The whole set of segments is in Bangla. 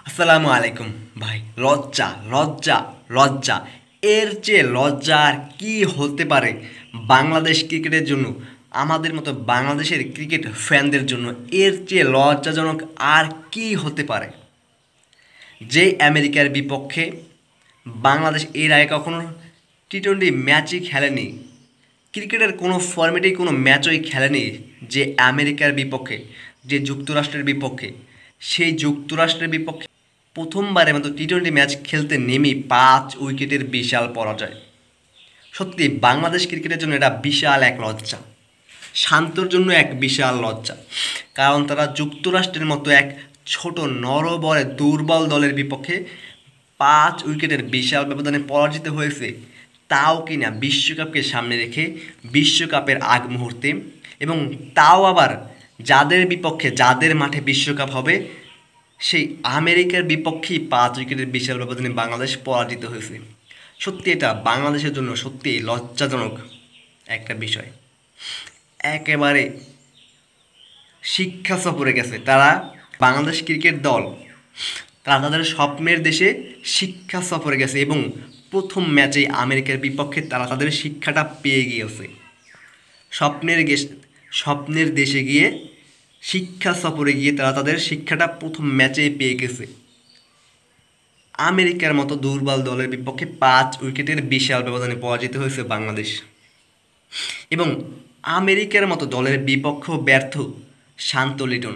আসসালামু আলাইকুম ভাই। লজ্জা লজ্জা লজ্জা, এর চেয়ে লজ্জা আর কি হতে পারে বাংলাদেশ ক্রিকেটের জন্য, আমাদের মতো বাংলাদেশের ক্রিকেট ফ্যানদের জন্য এর চেয়ে লজ্জাজনক আর কি হতে পারে? যে আমেরিকার বিপক্ষে বাংলাদেশ এর আগে কখনো টি-20 ম্যাচই খেলেনি, ক্রিকেটের কোনো ফরম্যাটেই কোনো ম্যাচই খেলেনি, যে আমেরিকার বিপক্ষে, যে যুক্তরাষ্ট্রের বিপক্ষে, সেই যুক্তরাষ্ট্রের বিপক্ষে প্রথমবারের মতো টি-20 ম্যাচ খেলতে নেমেই 5 উইকেটের বিশাল পরাজয়। সত্যি বাংলাদেশ ক্রিকেটের জন্য এটা বিশাল এক লজ্জা, শান্তর জন্য এক বিশাল লজ্জা। কারণ তারা যুক্তরাষ্ট্রের মতো এক ছোট নরবরে দুর্বল দলের বিপক্ষে 5 উইকেটের বিশাল ব্যবধানে পরাজিত হয়েছে, তাও কিনা বিশ্বকাপকে সামনে রেখে, বিশ্বকাপের আগ মুহূর্তে, এবং তাও আবার যাদের বিপক্ষে, যাদের মাঠে বিশ্বকাপ হবে সেই আমেরিকার বিপক্ষেই 5 উইকেটের বিশাল ব্যবধানে বাংলাদেশ পরাজিত হয়েছে। সত্যি এটা বাংলাদেশের জন্য সত্যি লজ্জাজনক একটা বিষয়। একেবারে শিক্ষা সফরে গেছে তারা, বাংলাদেশ ক্রিকেট দল, তারা তাদের স্বপ্নের দেশে শিক্ষা সফরে গেছে এবং প্রথম ম্যাচেই আমেরিকার বিপক্ষে তারা তাদের শিক্ষাটা পেয়ে গিয়েছে। স্বপ্নের দেশে গিয়ে, শিক্ষা সফরে গিয়ে তারা তাদের শিক্ষাটা প্রথম ম্যাচেই পেয়ে গেছে। আমেরিকার মতো দুর্বল দলের বিপক্ষে 5 উইকেটের বিশাল ব্যবধানে পরাজিত হয়েছে বাংলাদেশ, এবং আমেরিকার মতো দলের বিপক্ষেও ব্যর্থ শান্ত লিটন।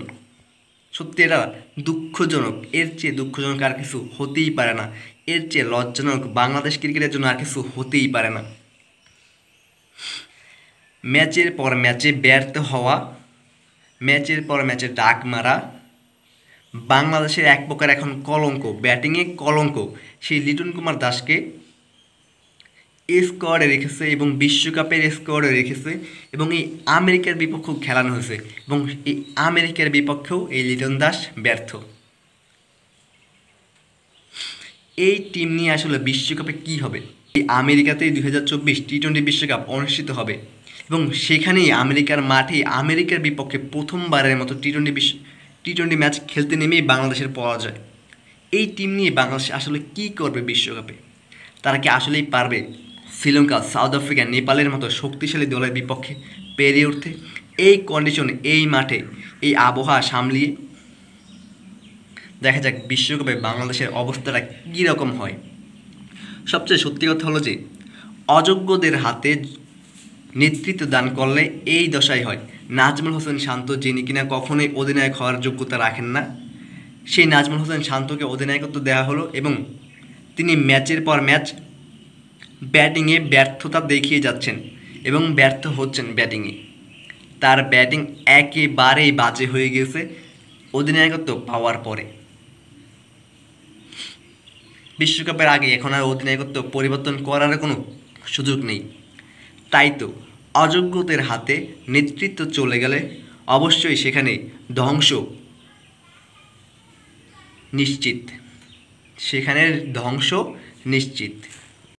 সত্যি এটা দুঃখজনক, এর চেয়ে দুঃখজনক আর কিছু হতেই পারে না, এর চেয়ে লজ্জাজনক বাংলাদেশ ক্রিকেটের জন্য আর কিছু হতেই পারে না। ম্যাচের পর ম্যাচে ব্যর্থ হওয়া, ম্যাচের পর ম্যাচে ডাক মারা, বাংলাদেশের এক প্রকার এখন কলঙ্ক, ব্যাটিংয়ে কলঙ্ক, সেই লিটন কুমার দাসকে স্কোয়াডে রেখেছে এবং বিশ্বকাপের স্কোয়াডে রেখেছে, এবং এই আমেরিকার বিপক্ষেও খেলানো হয়েছে, এবং এই আমেরিকার বিপক্ষেও এই লিটন দাস ব্যর্থ। এই টিম নিয়ে আসলে বিশ্বকাপে কি হবে? এই আমেরিকাতেই 2024 টি-20 বিশ্বকাপ অনুষ্ঠিত হবে, এবং সেখানেই আমেরিকার মাঠে আমেরিকার বিপক্ষে প্রথমবারের মতো টি-20 ম্যাচ খেলতে নেমেই বাংলাদেশের পরাজয়। এই টিম নিয়ে বাংলাদেশ আসলে কি করবে বিশ্বকাপে? তারা কি আসলেই পারবে শ্রীলঙ্কা, সাউথ আফ্রিকা, নেপালের মতো শক্তিশালী দলের বিপক্ষে পেরিয়ে উঠতে? এই কন্ডিশনে, এই মাঠে, এই আবহাওয়া সামলিয়ে দেখা যাক বিশ্বকাপে বাংলাদেশের অবস্থাটা কী রকম হয়। সবচেয়ে সত্যি কথা হলো যে অযোগ্যদের হাতে নেতৃত্ব দান করলে এই দশাই হয়। নাজমুল হোসেন শান্ত, যিনি কিনা কখনোই অধিনায়ক হওয়ার যোগ্যতা রাখেন না, সেই নাজমুল হোসেন শান্তকে অধিনায়কত্ব দেওয়া হলো, এবং তিনি ম্যাচের পর ম্যাচ ব্যাটিংয়ে ব্যর্থতা দেখিয়ে যাচ্ছেন এবং ব্যর্থ হচ্ছেন ব্যাটিংয়ে। তার ব্যাটিং একেবারেই বাজে হয়ে গেছে অধিনায়কত্ব পাওয়ার পরে। বিশ্বকাপের আগে এখন আর অধিনায়কত্ব পরিবর্তন করার কোনো সুযোগ নেই। তাই তো অযোগ্যদের হাতে নেতৃত্ব চলে গেলে অবশ্যই সেখানে ধ্বংস নিশ্চিত, সেখানের ধ্বংস নিশ্চিত।